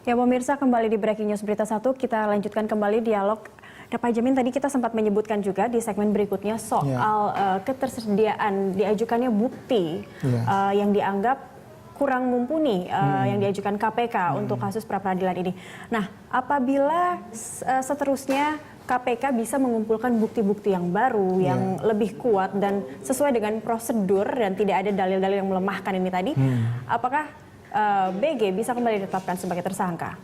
Ya pemirsa, kembali di Breaking News Berita 1, kita lanjutkan kembali dialog. Pak Jamin, tadi kita sempat menyebutkan juga di segmen berikutnya soal ketersediaan diajukannya bukti yang dianggap kurang mumpuni yang diajukan KPK untuk kasus pra-peradilan ini. Nah, apabila seterusnya KPK bisa mengumpulkan bukti-bukti yang baru, yang lebih kuat dan sesuai dengan prosedur dan tidak ada dalil-dalil yang melemahkan ini tadi, apakah BG bisa kembali ditetapkan sebagai tersangka?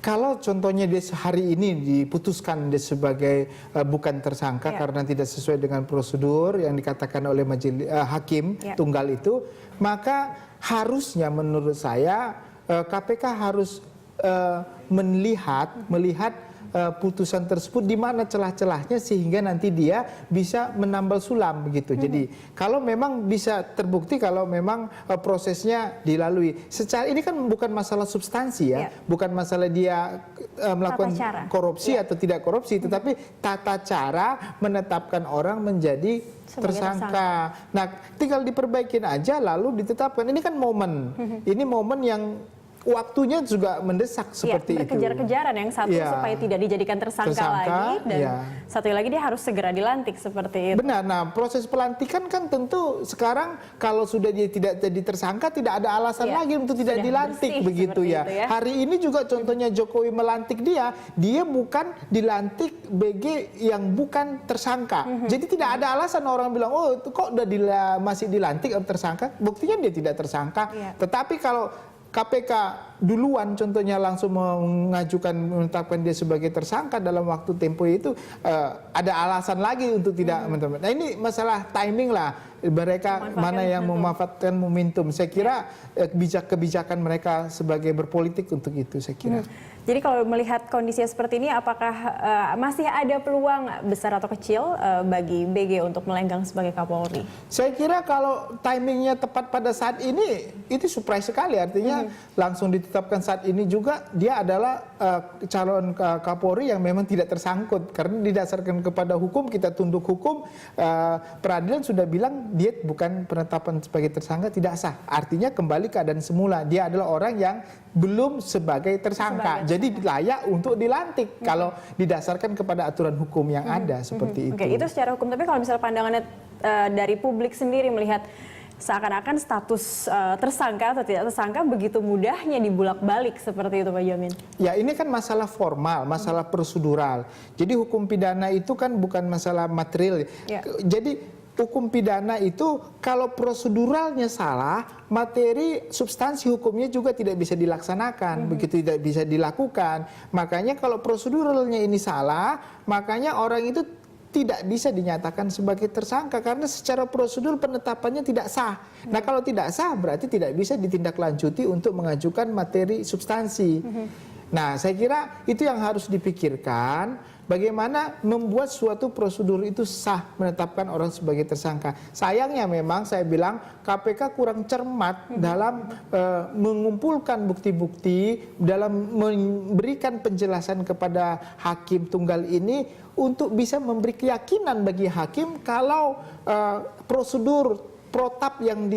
Kalau contohnya dia hari ini diputuskan dia sebagai bukan tersangka karena tidak sesuai dengan prosedur yang dikatakan oleh majelis hakim tunggal itu, maka harusnya menurut saya KPK harus melihat putusan tersebut di mana celah-celahnya sehingga nanti dia bisa menambal sulam begitu. Jadi kalau memang bisa terbukti, kalau memang prosesnya dilalui. Secara ini kan bukan masalah substansi ya, bukan masalah dia melakukan korupsi atau tidak korupsi, tetapi tata cara menetapkan orang menjadi tersangka. Nah, tinggal diperbaikin aja lalu ditetapkan. Ini kan momen. Ini momen yang waktunya juga mendesak seperti itu. Berkejar-kejaran yang satu supaya tidak dijadikan tersangka lagi dan satu lagi dia harus segera dilantik seperti itu. Benar. Nah, proses pelantikan kan tentu sekarang kalau sudah dia tidak jadi tersangka tidak ada alasan lagi untuk tidak dilantik begitu ya. Hari ini juga contohnya Jokowi melantik dia bukan dilantik BG yang bukan tersangka. Jadi tidak ada alasan orang bilang oh kok udah masih dilantik tersangka. Buktinya dia tidak tersangka. Tetapi kalau KPK duluan contohnya langsung menetapkan dia sebagai tersangka dalam waktu tempo itu ada alasan lagi untuk tidak menetapkan. Nah ini masalah timing lah mereka mana yang memanfaatkan momentum. Saya kira kebijakan mereka sebagai berpolitik untuk itu saya kira. Jadi kalau melihat kondisi seperti ini apakah masih ada peluang besar atau kecil bagi BG untuk melenggang sebagai Kapolri? Saya kira kalau timingnya tepat pada saat ini itu surprise sekali, artinya langsung ditetapkan saat ini juga dia adalah calon Kapolri yang memang tidak tersangkut karena didasarkan kepada hukum, kita tunduk hukum, peradilan sudah bilang dia bukan penetapan sebagai tersangka tidak sah, artinya kembali keadaan semula, dia adalah orang yang belum sebagai tersangka, jadi layak untuk dilantik kalau didasarkan kepada aturan hukum yang ada seperti itu. Oke, itu secara hukum, tapi kalau misalnya pandangannya dari publik sendiri melihat seakan-akan status tersangka atau tidak tersangka begitu mudahnya dibulak-balik seperti itu Pak Jamin. Ya ini kan masalah formal, masalah prosedural. Jadi hukum pidana itu kan bukan masalah material. Jadi hukum pidana itu kalau proseduralnya salah, materi substansi hukumnya juga tidak bisa dilaksanakan, begitu tidak bisa dilakukan. Makanya kalau proseduralnya ini salah, makanya orang itu tidak bisa dinyatakan sebagai tersangka karena secara prosedur penetapannya tidak sah. Nah kalau tidak sah berarti tidak bisa ditindaklanjuti untuk mengajukan materi substansi. Nah saya kira itu yang harus dipikirkan, bagaimana membuat suatu prosedur itu sah menetapkan orang sebagai tersangka. Sayangnya memang saya bilang KPK kurang cermat dalam mengumpulkan bukti-bukti, dalam memberikan penjelasan kepada hakim tunggal ini untuk bisa memberi keyakinan bagi hakim kalau prosedur protap yang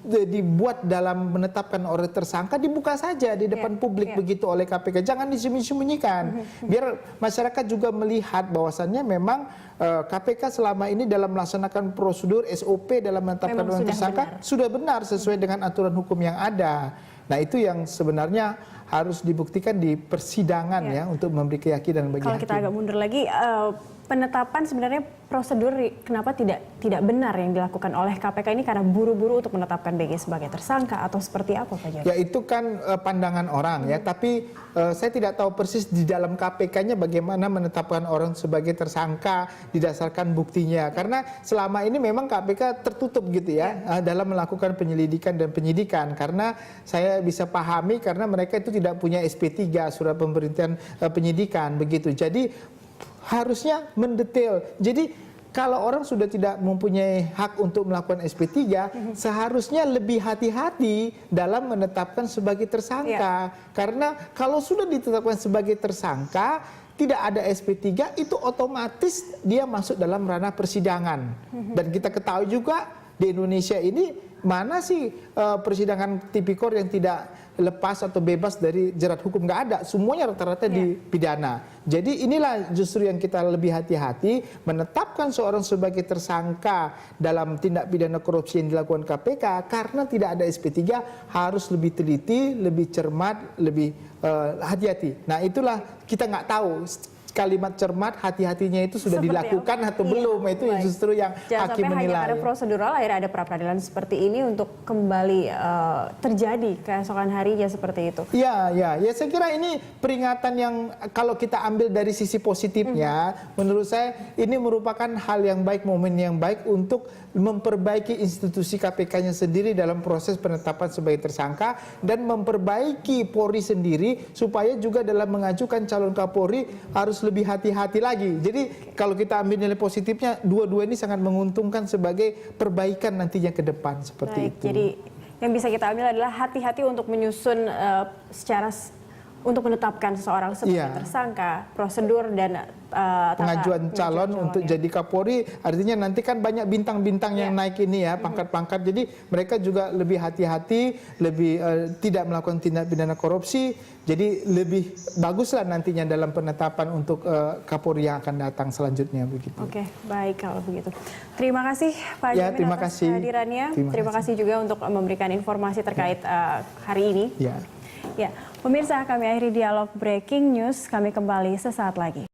dibuat dalam menetapkan orang tersangka dibuka saja di depan publik begitu oleh KPK, jangan disembunyikan biar masyarakat juga melihat bahwasannya memang KPK selama ini dalam melaksanakan prosedur SOP dalam menetapkan orang tersangka sudah benar sesuai dengan aturan hukum yang ada. Nah itu yang sebenarnya harus dibuktikan di persidangan ya untuk memberi keyakinan bagi hakim. Kalau kita agak mundur lagi, penetapan sebenarnya prosedur kenapa tidak benar yang dilakukan oleh KPK ini karena buru-buru untuk menetapkan BG sebagai tersangka atau seperti apa Pak Jamin? Ya itu kan pandangan orang ya, tapi saya tidak tahu persis di dalam KPK-nya bagaimana menetapkan orang sebagai tersangka didasarkan buktinya. Karena selama ini memang KPK tertutup gitu ya dalam melakukan penyelidikan dan penyidikan. Karena saya bisa pahami karena mereka itu tidak punya SP3 surat pemberhentian penyidikan begitu. Jadi harusnya mendetail. Jadi kalau orang sudah tidak mempunyai hak untuk melakukan SP3, seharusnya lebih hati-hati dalam menetapkan sebagai tersangka. Karena kalau sudah ditetapkan sebagai tersangka, tidak ada SP3, itu otomatis dia masuk dalam ranah persidangan. Dan kita ketahui juga di Indonesia ini mana sih persidangan tipikor yang tidak lepas atau bebas dari jerat hukum, nggak ada, semuanya rata-rata dipidana. Jadi inilah justru yang kita lebih hati-hati menetapkan seorang sebagai tersangka dalam tindak pidana korupsi yang dilakukan KPK karena tidak ada SP3, harus lebih teliti, lebih cermat, lebih hati-hati. Nah itulah kita nggak tahu kalimat cermat, hati-hatinya itu sudah dilakukan atau belum, itu justru yang jangan hakim menilai. Hanya ada prosedural, akhirnya ada pra-peradilan seperti ini untuk kembali terjadi keesokan harinya seperti itu. Ya saya kira ini peringatan yang kalau kita ambil dari sisi positifnya, menurut saya ini merupakan hal yang baik, momen yang baik untuk memperbaiki institusi KPK-nya sendiri dalam proses penetapan sebagai tersangka dan memperbaiki Polri sendiri supaya juga dalam mengajukan calon Kapolri harus lebih hati-hati lagi. Jadi kalau kita ambil nilai positifnya, dua-dua ini sangat menguntungkan sebagai perbaikan nantinya ke depan seperti itu. Jadi yang bisa kita ambil adalah hati-hati untuk menyusun untuk menetapkan seseorang sebagai tersangka, prosedur dan pengajuan calon untuk jadi Kapolri. Artinya nanti kan banyak bintang-bintang yang naik ini ya, pangkat-pangkat. Jadi mereka juga lebih hati-hati, lebih tidak melakukan tindak pidana korupsi. Jadi lebih baguslah nantinya dalam penetapan untuk Kapolri yang akan datang selanjutnya begitu. Oke, baik kalau begitu. Terima kasih Pak Jamin atas kehadirannya. Terima kasih juga untuk memberikan informasi terkait hari ini. Ya, pemirsa, kami akhiri dialog Breaking News. Kami kembali sesaat lagi.